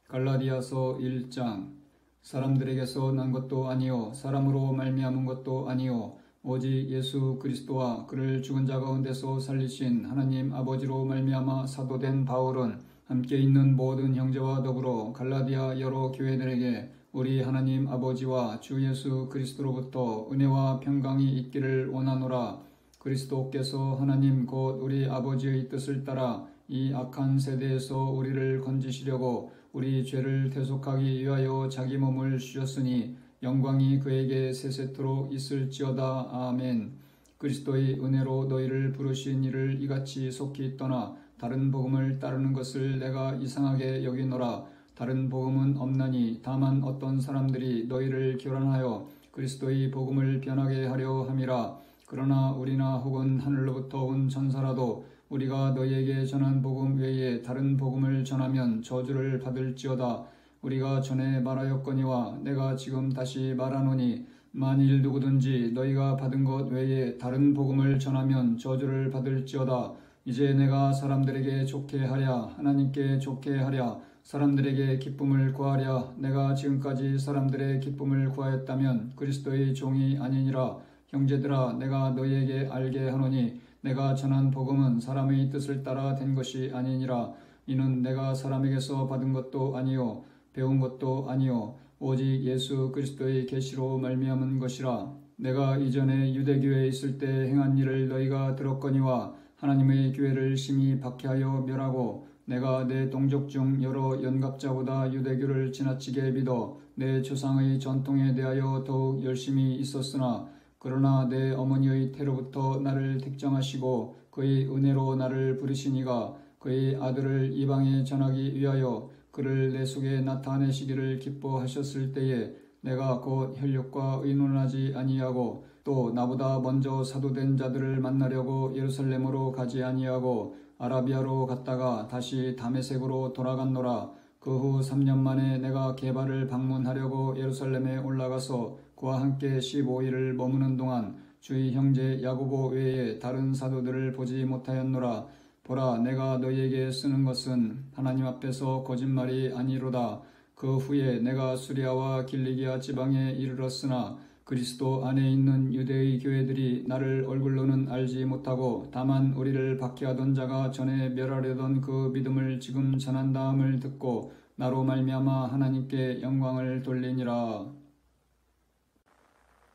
갈라디아서 1장. 사람들에게서 난 것도 아니요 사람으로 말미암은 것도 아니요 오직 예수 그리스도와 그를 죽은 자 가운데서 살리신 하나님 아버지로 말미암아 사도된 바울은 함께 있는 모든 형제와 더불어 갈라디아 여러 교회들에게 우리 하나님 아버지와 주 예수 그리스도로부터 은혜와 평강이 있기를 원하노라. 그리스도께서 하나님 곧 우리 아버지의 뜻을 따라 이 악한 세대에서 우리를 건지시려고 우리 죄를 대속하기 위하여 자기 몸을 주셨으니 영광이 그에게 세세토록 있을지어다. 아멘. 그리스도의 은혜로 너희를 부르신 이를 이같이 속히 떠나 다른 복음을 따르는 것을 내가 이상하게 여기노라. 다른 복음은 없나니 다만 어떤 사람들이 너희를 교란하여 그리스도의 복음을 변하게 하려 함이라. 그러나 우리나 혹은 하늘로부터 온 천사라도 우리가 너희에게 전한 복음 외에 다른 복음을 전하면 저주를 받을지어다. 우리가 전에 말하였거니와 내가 지금 다시 말하노니 만일 누구든지 너희가 받은 것 외에 다른 복음을 전하면 저주를 받을지어다. 이제 내가 사람들에게 좋게 하랴 하나님께 좋게 하랴 사람들에게 기쁨을 구하랴. 내가 지금까지 사람들의 기쁨을 구하였다면 그리스도의 종이 아니니라. 형제들아, 내가 너희에게 알게 하노니 내가 전한 복음은 사람의 뜻을 따라 된 것이 아니니라. 이는 내가 사람에게서 받은 것도 아니요 배운 것도 아니요 오직 예수 그리스도의 계시로 말미암은 것이라. 내가 이전에 유대교회에 있을 때 행한 일을 너희가 들었거니와 하나님의 교회를 심히 박해하여 멸하고 내가 내 동족 중 여러 연갑자보다 유대교를 지나치게 믿어 내 조상의 전통에 대하여 더욱 열심히 있었으나 그러나 내 어머니의 태로부터 나를 택정하시고 그의 은혜로 나를 부르시니가 그의 아들을 이방에 전하기 위하여 그를 내 속에 나타내시기를 기뻐하셨을 때에 내가 곧 혈육과 의논하지 아니하고 또 나보다 먼저 사도된 자들을 만나려고 예루살렘으로 가지 아니하고 아라비아로 갔다가 다시 다메섹으로 돌아갔노라. 그 후 3년 만에 내가 게바를 방문하려고 예루살렘에 올라가서 그와 함께 15일을 머무는 동안 주의 형제 야고보 외에 다른 사도들을 보지 못하였노라. 보라, 내가 너희에게 쓰는 것은 하나님 앞에서 거짓말이 아니로다. 그 후에 내가 수리아와 길리기아 지방에 이르렀으나 그리스도 안에 있는 유대의 교회들이 나를 얼굴로는 알지 못하고 다만 우리를 박해하던 자가 전에 멸하려던 그 믿음을 지금 전한다함을 듣고 나로 말미암아 하나님께 영광을 돌리니라.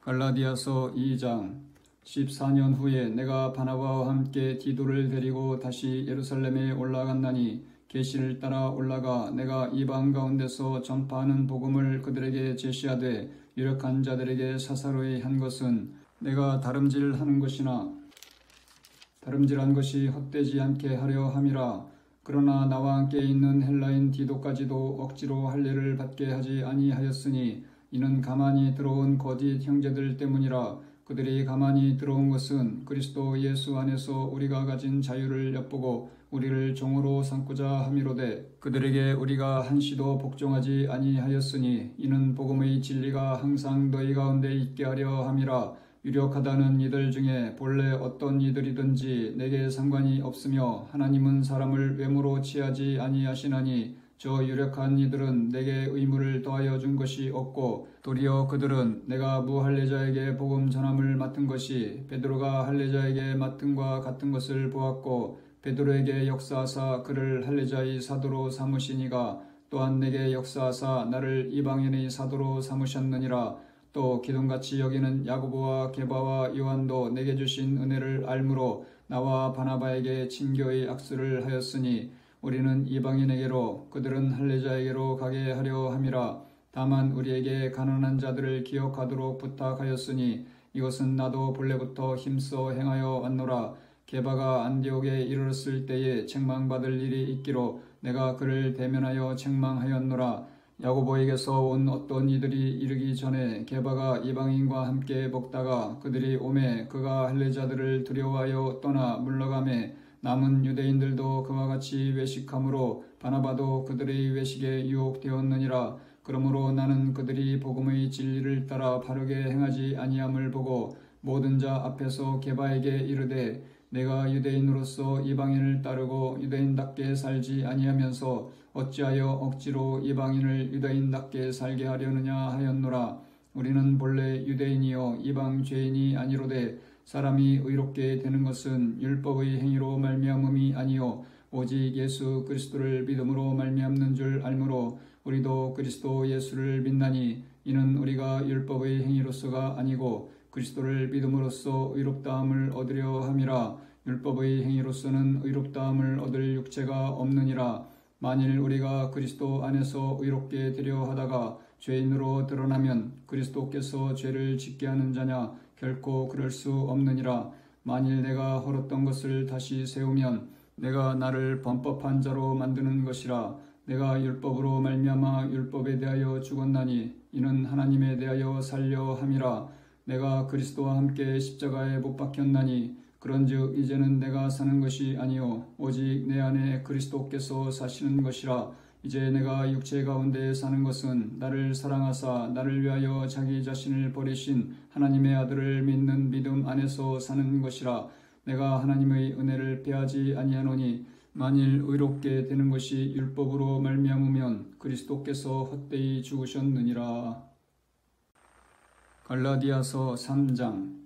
갈라디아서 2장. 14년 후에 내가 바나바와 함께 디도를 데리고 다시 예루살렘에 올라갔나니 계시를 따라 올라가 내가 이방 가운데서 전파하는 복음을 그들에게 제시하되 유력한 자들에게 사사로이 한 것은 내가 다름질하는 것이나 다름질한 것이 헛되지 않게 하려 함이라. 그러나 나와 함께 있는 헬라인 디도까지도 억지로 할례를 받게 하지 아니하였으니 이는 가만히 들어온 거짓 형제들 때문이라. 그들이 가만히 들어온 것은 그리스도 예수 안에서 우리가 가진 자유를 엿보고 우리를 종으로 삼고자 함이로되 그들에게 우리가 한시도 복종하지 아니하였으니 이는 복음의 진리가 항상 너희 가운데 있게 하려 함이라. 유력하다는 이들 중에 본래 어떤 이들이든지 내게 상관이 없으며 하나님은 사람을 외모로 취하지 아니하시나니 저 유력한 이들은 내게 의무를 더하여 준 것이 없고 도리어 그들은 내가 무할례자에게 복음 전함을 맡은 것이 베드로가 할례자에게 맡은과 같은 것을 보았고 베드로에게 역사하사 그를 할례자의 사도로 삼으시니가 또한 내게 역사하사 나를 이방인의 사도로 삼으셨느니라. 또 기둥같이 여기는 야고보와 게바와 요한도 내게 주신 은혜를 알므로 나와 바나바에게 친교의 악수를 하였으니 우리는 이방인에게로 그들은 할례자에게로 가게 하려 함이라. 다만 우리에게 가난한 자들을 기억하도록 부탁하였으니 이것은 나도 본래부터 힘써 행하여 왔노라. 게바가 안디옥에 이르렀을 때에 책망받을 일이 있기로 내가 그를 대면하여 책망하였노라. 야고보에게서 온 어떤 이들이 이르기 전에 게바가 이방인과 함께 먹다가 그들이 오매 그가 할례자들을 두려워하여 떠나 물러가매 남은 유대인들도 그와 같이 외식함으로 바나바도 그들의 외식에 유혹되었느니라. 그러므로 나는 그들이 복음의 진리를 따라 바르게 행하지 아니함을 보고 모든 자 앞에서 게바에게 이르되 내가 유대인으로서 이방인을 따르고 유대인답게 살지 아니하면서 어찌하여 억지로 이방인을 유대인답게 살게 하려느냐 하였노라. 우리는 본래 유대인이요 이방 죄인이 아니로되 사람이 의롭게 되는 것은 율법의 행위로 말미암음이 아니요 오직 예수 그리스도를 믿음으로 말미암는 줄 알므로 우리도 그리스도 예수를 믿나니 이는 우리가 율법의 행위로서가 아니고 그리스도를 믿음으로써 의롭다함을 얻으려 함이라. 율법의 행위로서는 의롭다함을 얻을 육체가 없느니라. 만일 우리가 그리스도 안에서 의롭게 되려 하다가 죄인으로 드러나면 그리스도께서 죄를 짓게 하는 자냐? 결코 그럴 수 없느니라. 만일 내가 헐었던 것을 다시 세우면 내가 나를 범법한 자로 만드는 것이라. 내가 율법으로 말미암아 율법에 대하여 죽었나니 이는 하나님에 대하여 살려 함이라. 내가 그리스도와 함께 십자가에 못 박혔나니 그런즉 이제는 내가 사는 것이 아니요 오직 내 안에 그리스도께서 사시는 것이라. 이제 내가 육체 가운데 사는 것은 나를 사랑하사 나를 위하여 자기 자신을 버리신 하나님의 아들을 믿는 믿음 안에서 사는 것이라. 내가 하나님의 은혜를 패하지 아니하노니 만일 의롭게 되는 것이 율법으로 말미암으면 그리스도께서 헛되이 죽으셨느니라. 갈라디아서 3장.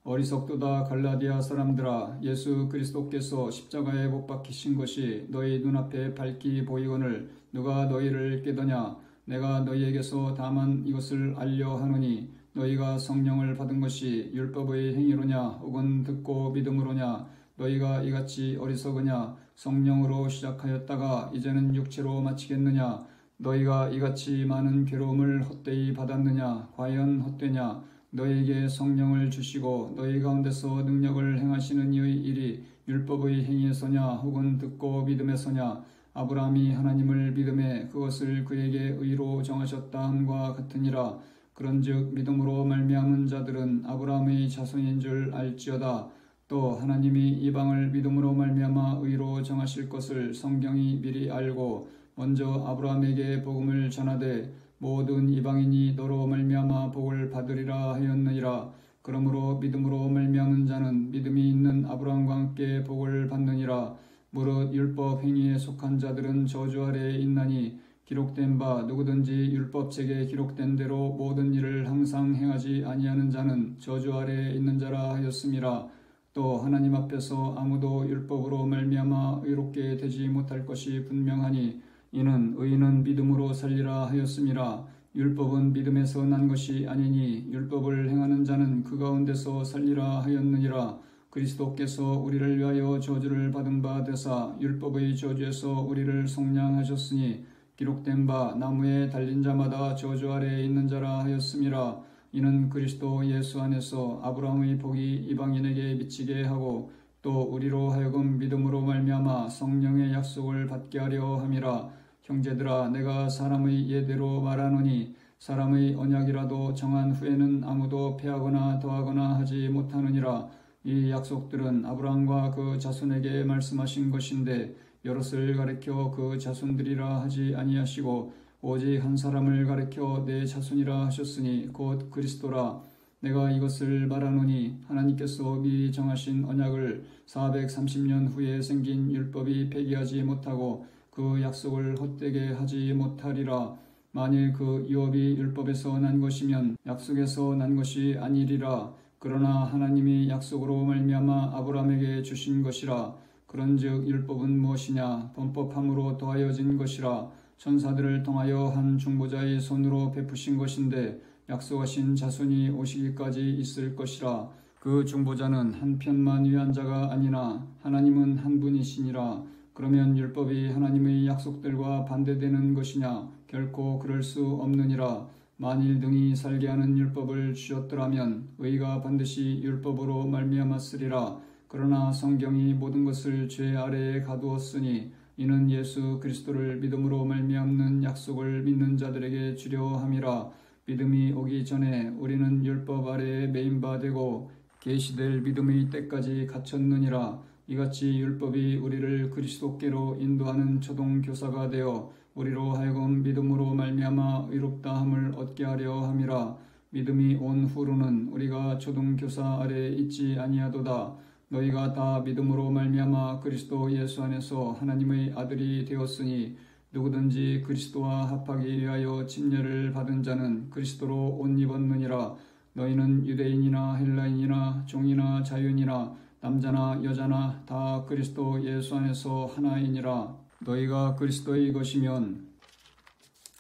어리석도다 갈라디아 사람들아, 예수 그리스도께서 십자가에 못 박히신 것이 너희 눈앞에 밝히 보이거늘 누가 너희를 깨더냐? 내가 너희에게서 다만 이것을 알려 하노니 너희가 성령을 받은 것이 율법의 행위로냐 혹은 듣고 믿음으로냐? 너희가 이같이 어리석으냐? 성령으로 시작하였다가 이제는 육체로 마치겠느냐? 너희가 이같이 많은 괴로움을 헛되이 받았느냐? 과연 헛되냐? 너희에게 성령을 주시고 너희 가운데서 능력을 행하시는 이의 일이 율법의 행위에서냐 혹은 듣고 믿음에서냐? 아브라함이 하나님을 믿음에 그것을 그에게 의로 정하셨다 함과 같으니라. 그런즉 믿음으로 말미암은 자들은 아브라함의 자손인 줄 알지어다. 또 하나님이 이방을 믿음으로 말미암아 의로 정하실 것을 성경이 미리 알고 먼저 아브라함에게 복음을 전하되 모든 이방인이 너로 말미암아 복을 받으리라 하였느니라. 그러므로 믿음으로 말미암은 자는 믿음이 있는 아브라함과 함께 복을 받느니라. 무릇 율법 행위에 속한 자들은 저주 아래에 있나니 기록된 바 누구든지 율법책에 기록된 대로 모든 일을 항상 행하지 아니하는 자는 저주 아래에 있는 자라 하였음이라. 또 하나님 앞에서 아무도 율법으로 말미암아 의롭게 되지 못할 것이 분명하니 이는 의인은 믿음으로 살리라 하였음이라. 율법은 믿음에서 난 것이 아니니 율법을 행하는 자는 그 가운데서 살리라 하였느니라. 그리스도께서 우리를 위하여 저주를 받은 바 되사 율법의 저주에서 우리를 속량하셨으니 기록된 바 나무에 달린 자마다 저주 아래에 있는 자라 하였음이라. 이는 그리스도 예수 안에서 아브라함의 복이 이방인에게 미치게 하고 또 우리로 하여금 믿음으로 말미암아 성령의 약속을 받게 하려 함이라. 형제들아, 내가 사람의 예대로 말하노니 사람의 언약이라도 정한 후에는 아무도 패하거나 더하거나 하지 못하느니라. 이 약속들은 아브라함과 그 자손에게 말씀하신 것인데 여럿을 가리켜 그 자손들이라 하지 아니하시고 오직 한 사람을 가리켜 내 자손이라 하셨으니 곧 그리스도라. 내가 이것을 말하노니 하나님께서 미리 정하신 언약을 430년 후에 생긴 율법이 폐기하지 못하고 그 약속을 헛되게 하지 못하리라. 만일 그 유업이 율법에서 난 것이면 약속에서 난 것이 아니리라. 그러나 하나님이 약속으로 말미암아 아브라함에게 주신 것이라. 그런즉 율법은 무엇이냐? 범법함으로 더하여진 것이라. 천사들을 통하여 한 중보자의 손으로 베푸신 것인데 약속하신 자손이 오시기까지 있을 것이라. 그 중보자는 한 편만 위한 자가 아니나 하나님은 한 분이시니라. 그러면 율법이 하나님의 약속들과 반대되는 것이냐? 결코 그럴 수 없느니라. 만일 등이 살게 하는 율법을 주셨더라면 의가 반드시 율법으로 말미암았으리라. 그러나 성경이 모든 것을 죄 아래에 가두었으니 이는 예수 그리스도를 믿음으로 말미암는 약속을 믿는 자들에게 주려 함이라. 믿음이 오기 전에 우리는 율법 아래에 매인 바 되고 계시될 믿음의 때까지 갇혔느니라. 이같이 율법이 우리를 그리스도께로 인도하는 초동교사가 되어 우리로 하여금 믿음으로 말미암아 의롭다함을 얻게 하려 함이라. 믿음이 온 후로는 우리가 초동교사 아래에 있지 아니하도다. 너희가 다 믿음으로 말미암아 그리스도 예수 안에서 하나님의 아들이 되었으니 누구든지 그리스도와 합하기 위하여 침례를 받은 자는 그리스도로 옷 입었느니라. 너희는 유대인이나 헬라인이나 종이나 자유인이나 남자나 여자나 다 그리스도 예수 안에서 하나이니라. 너희가 그리스도의 것이면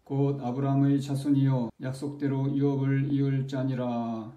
곧 아브라함의 자손이요 약속대로 유업을 이을 자니라.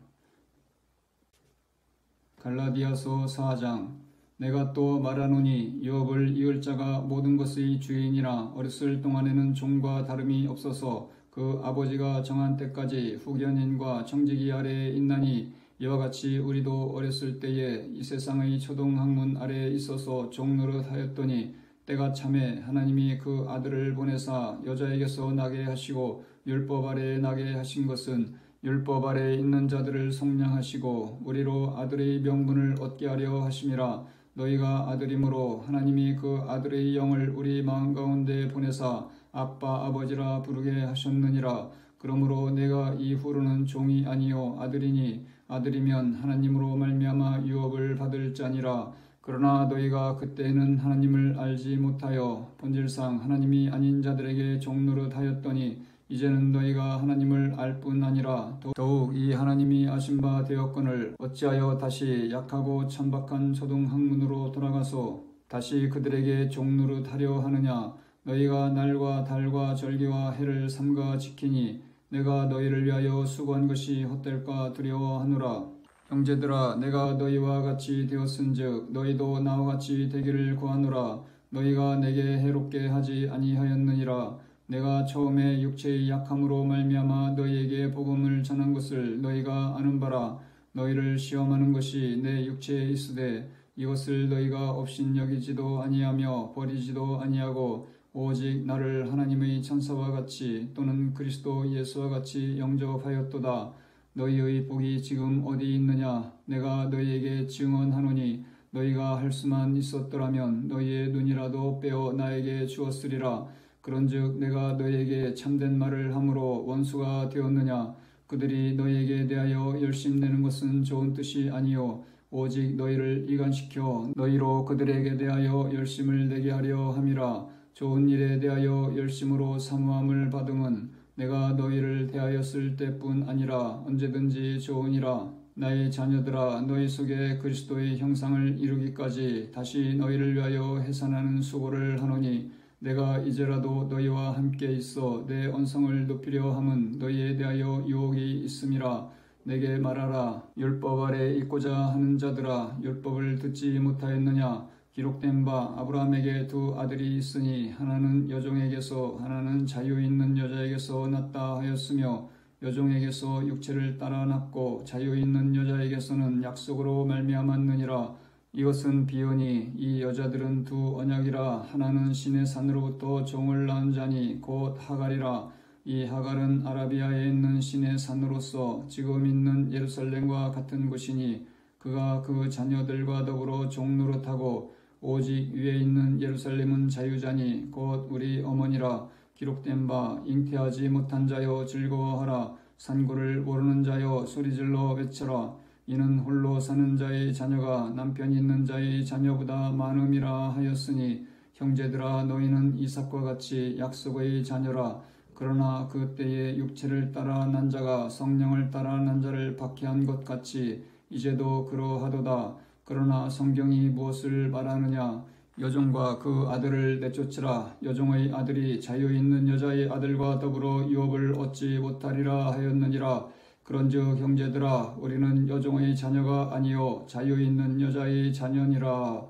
갈라디아서 4장. 내가 또 말하노니 유업을 이을 자가 모든 것의 주인이라. 어렸을 동안에는 종과 다름이 없어서 그 아버지가 정한 때까지 후견인과 청지기 아래에 있나니, 이와 같이 우리도 어렸을 때에 이 세상의 초등학문 아래에 있어서 종 노릇하였더니 때가 차매 하나님이 그 아들을 보내사 여자에게서 나게 하시고 율법 아래에 나게 하신 것은 율법 아래에 있는 자들을 속량하시고 우리로 아들의 명분을 얻게 하려 하심이라. 너희가 아들이므로 하나님이 그 아들의 영을 우리 마음 가운데 보내사 아빠 아버지라 부르게 하셨느니라. 그러므로 내가 이후로는 종이 아니요 아들이니 아들이면 하나님으로 말미암아 유업을 받을 자니라. 그러나 너희가 그때에는 하나님을 알지 못하여 본질상 하나님이 아닌 자들에게 종노릇하였더니 이제는 너희가 하나님을 알 뿐 아니라 더욱 이 하나님이 아신 바 되었거늘 어찌하여 다시 약하고 천박한 초등학문으로 돌아가서 다시 그들에게 종노릇하려 하느냐. 너희가 날과 달과 절기와 해를 삼가 지키니 내가 너희를 위하여 수고한 것이 헛될까 두려워하노라. 형제들아, 내가 너희와 같이 되었은즉 너희도 나와 같이 되기를 구하노라. 너희가 내게 해롭게 하지 아니하였느니라. 내가 처음에 육체의 약함으로 말미암아 너희에게 복음을 전한 것을 너희가 아는 바라. 너희를 시험하는 것이 내 육체에 있으되 이것을 너희가 업신여기지도 아니하며 버리지도 아니하고 오직 나를 하나님의 천사와 같이 또는 그리스도 예수와 같이 영접하였도다. 너희의 복이 지금 어디 있느냐. 내가 너희에게 증언하노니 너희가 할 수만 있었더라면 너희의 눈이라도 빼어 나에게 주었으리라. 그런즉 내가 너희에게 참된 말을 함으로 원수가 되었느냐. 그들이 너희에게 대하여 열심내는 것은 좋은 뜻이 아니요 오직 너희를 이간시켜 너희로 그들에게 대하여 열심을 내게 하려 함이라. 좋은 일에 대하여 열심으로 사모함을 받음은 내가 너희를 대하였을 때뿐 아니라 언제든지 좋으니라. 나의 자녀들아, 너희 속에 그리스도의 형상을 이루기까지 다시 너희를 위하여 해산하는 수고를 하노니 내가 이제라도 너희와 함께 있어 내 언성을 높이려 함은 너희에 대하여 유혹이 있음이라. 내게 말하라. 율법 아래 있고자 하는 자들아, 율법을 듣지 못하였느냐. 기록된 바 아브라함에게 두 아들이 있으니 하나는 여종에게서 하나는 자유 있는 여자에게서 났다 하였으며 여종에게서 육체를 따라 낳고 자유 있는 여자에게서는 약속으로 말미암았느니라. 이것은 비유니 이 여자들은 두 언약이라. 하나는 신의 산으로부터 종을 낳은 자니 곧 하갈이라. 이 하갈은 아라비아에 있는 신의 산으로서 지금 있는 예루살렘과 같은 곳이니 그가 그 자녀들과 더불어 종노릇하고 오직 위에 있는 예루살렘은 자유자니 곧 우리 어머니라. 기록된 바 잉태하지 못한 자여 즐거워하라. 산고를 모르는 자여 소리질러 외쳐라. 이는 홀로 사는 자의 자녀가 남편이 있는 자의 자녀보다 많음이라 하였으니 형제들아, 너희는 이삭과 같이 약속의 자녀라. 그러나 그 때에 육체를 따라 난 자가 성령을 따라 난 자를 박해한 것 같이 이제도 그러하도다. 그러나 성경이 무엇을 말하느냐. 여종과 그 아들을 내쫓으라. 여종의 아들이 자유 있는 여자의 아들과 더불어 유업을 얻지 못하리라 하였느니라. 그런즉 형제들아, 우리는 여종의 자녀가 아니요 자유 있는 여자의 자녀니라.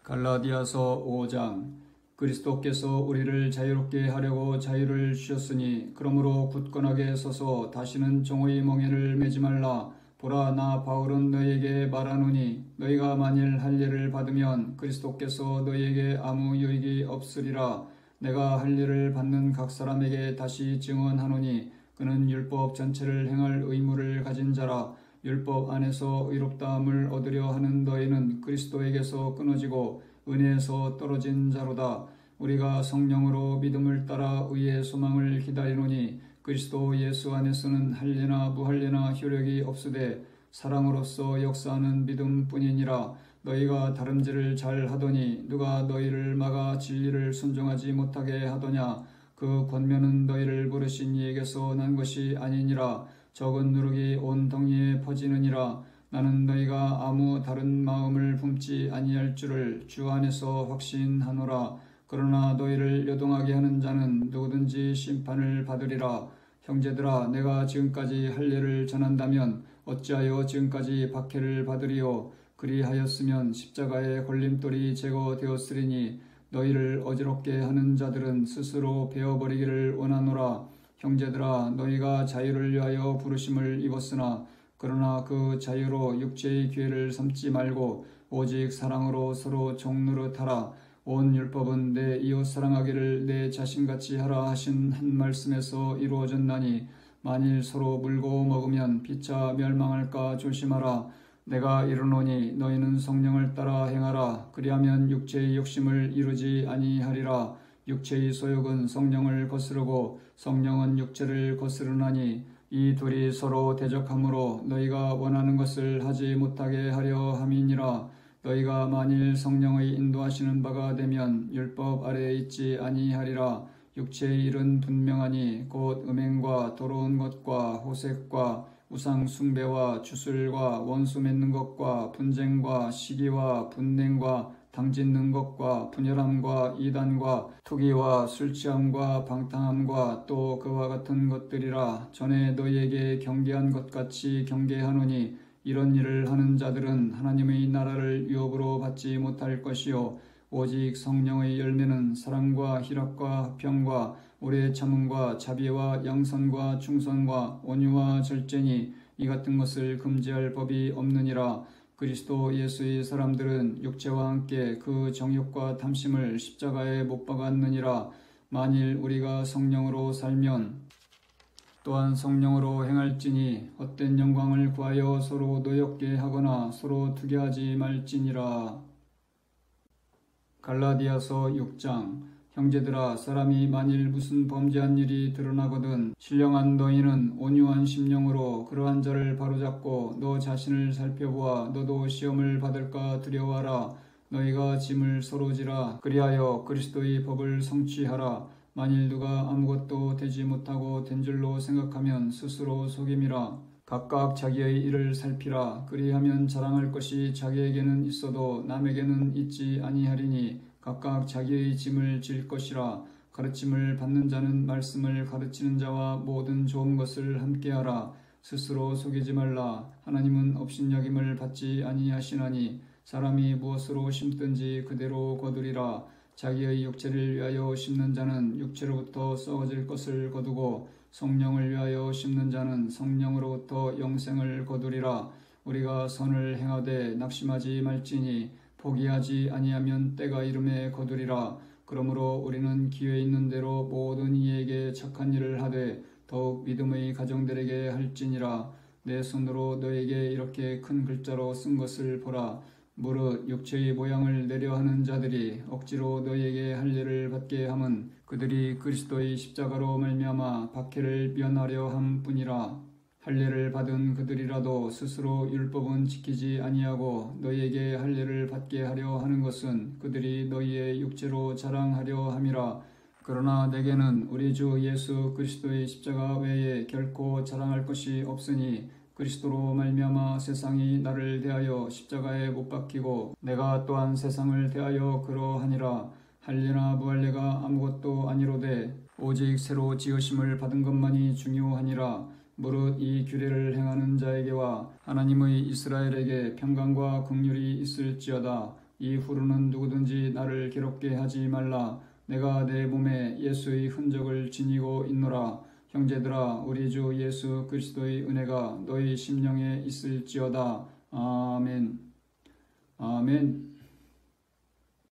갈라디아서 5장. 그리스도께서 우리를 자유롭게 하려고 자유를 주셨으니 그러므로 굳건하게 서서 다시는 종의 멍에를 매지 말라. 보라, 나 바울은 너희에게 말하노니 너희가 만일 할례를 받으면 그리스도께서 너희에게 아무 유익이 없으리라. 내가 할례를 받는 각 사람에게 다시 증언하노니 그는 율법 전체를 행할 의무를 가진 자라. 율법 안에서 의롭다함을 얻으려 하는 너희는 그리스도에게서 끊어지고 은혜에서 떨어진 자로다. 우리가 성령으로 믿음을 따라 의의 소망을 기다리노니 그리스도 예수 안에서는 할례나 무할례나 효력이 없으되 사랑으로서 역사하는 믿음뿐이니라. 너희가 다름질을 잘 하더니 누가 너희를 막아 진리를 순종하지 못하게 하더냐. 그 권면은 너희를 부르신 이에게서 난 것이 아니니라. 적은 누룩이 온 덩이에 퍼지느니라. 나는 너희가 아무 다른 마음을 품지 아니할 줄을 주 안에서 확신하노라. 그러나 너희를 요동하게 하는 자는 누구든지 심판을 받으리라. 형제들아, 내가 지금까지 할례를 전한다면 어찌하여 지금까지 박해를 받으리요. 그리하였으면 십자가의 걸림돌이 제거되었으리니 너희를 어지럽게 하는 자들은 스스로 베어버리기를 원하노라. 형제들아, 너희가 자유를 위하여 부르심을 입었으나 그러나 그 자유로 육체의 기회를 삼지 말고 오직 사랑으로 서로 종노릇하라. 온 율법은 내 이웃 사랑하기를 내 자신같이 하라 하신 한 말씀에서 이루어졌나니 만일 서로 물고 먹으면 피차 멸망할까 조심하라. 내가 이르노니 너희는 성령을 따라 행하라. 그리하면 육체의 욕심을 이루지 아니하리라. 육체의 소욕은 성령을 거스르고 성령은 육체를 거스르나니 이 둘이 서로 대적하므로 너희가 원하는 것을 하지 못하게 하려 함이니라. 너희가 만일 성령의 인도하시는 바가 되면 율법 아래에 있지 아니하리라. 육체의 일은 분명하니 곧 음행과 더러운 것과 호색과 우상 숭배와 주술과 원수 맺는 것과 분쟁과 시기와 분냉과 당짓는 것과 분열함과 이단과 투기와 술취함과 방탕함과 또 그와 같은 것들이라. 전에 너희에게 경계한 것 같이 경계하노니 이런 일을 하는 자들은 하나님의 나라를 유업으로 받지 못할 것이요 오직 성령의 열매는 사랑과 희락과 화평과 오래 참음과 자비와 양선과 충성과 온유와 절제니 이 같은 것을 금지할 법이 없느니라. 그리스도 예수의 사람들은 육체와 함께 그 정욕과 탐심을 십자가에 못 박았느니라. 만일 우리가 성령으로 살면 또한 성령으로 행할지니 헛된 영광을 구하여 서로 노엽게 하거나 서로 투기하지 말지니라. 갈라디아서 6장. 형제들아, 사람이 만일 무슨 범죄한 일이 드러나거든 신령한 너희는 온유한 심령으로 그러한 자를 바로잡고 너 자신을 살펴보아 너도 시험을 받을까 두려워하라. 너희가 짐을 서로 지라. 그리하여 그리스도의 법을 성취하라. 만일 누가 아무것도 되지 못하고 된 줄로 생각하면 스스로 속임이라. 각각 자기의 일을 살피라. 그리하면 자랑할 것이 자기에게는 있어도 남에게는 있지 아니하리니 각각 자기의 짐을 질 것이라. 가르침을 받는 자는 말씀을 가르치는 자와 모든 좋은 것을 함께하라. 스스로 속이지 말라. 하나님은 업신여김을 받지 아니하시나니 사람이 무엇으로 심든지 그대로 거두리라. 자기의 육체를 위하여 심는 자는 육체로부터 썩어질 것을 거두고 성령을 위하여 심는 자는 성령으로부터 영생을 거두리라. 우리가 선을 행하되 낙심하지 말지니 포기하지 아니하면 때가 이름에 거두리라. 그러므로 우리는 기회 있는 대로 모든 이에게 착한 일을 하되 더욱 믿음의 가정들에게 할지니라. 내 손으로 너에게 이렇게 큰 글자로 쓴 것을 보라. 무릇 육체의 모양을 내려하는 자들이 억지로 너희에게 할례를 받게 함은 그들이 그리스도의 십자가로 말미암아 박해를 면하려 함뿐이라. 할례를 받은 그들이라도 스스로 율법은 지키지 아니하고 너희에게 할례를 받게 하려 하는 것은 그들이 너희의 육체로 자랑하려 함이라. 그러나 내게는 우리 주 예수 그리스도의 십자가 외에 결코 자랑할 것이 없으니 그리스도로 말미암아 세상이 나를 대하여 십자가에 못 박히고 내가 또한 세상을 대하여 그러하니라. 할례나 무할례가 아무것도 아니로되 오직 새로 지으심을 받은 것만이 중요하니라. 무릇 이 규례를 행하는 자에게와 하나님의 이스라엘에게 평강과 긍휼이 있을지어다. 이후로는 누구든지 나를 괴롭게 하지 말라. 내가 내 몸에 예수의 흔적을 지니고 있노라. 형제들아, 우리 주 예수 그리스도의 은혜가 너희 심령에 있을지어다. 아멘. 아멘.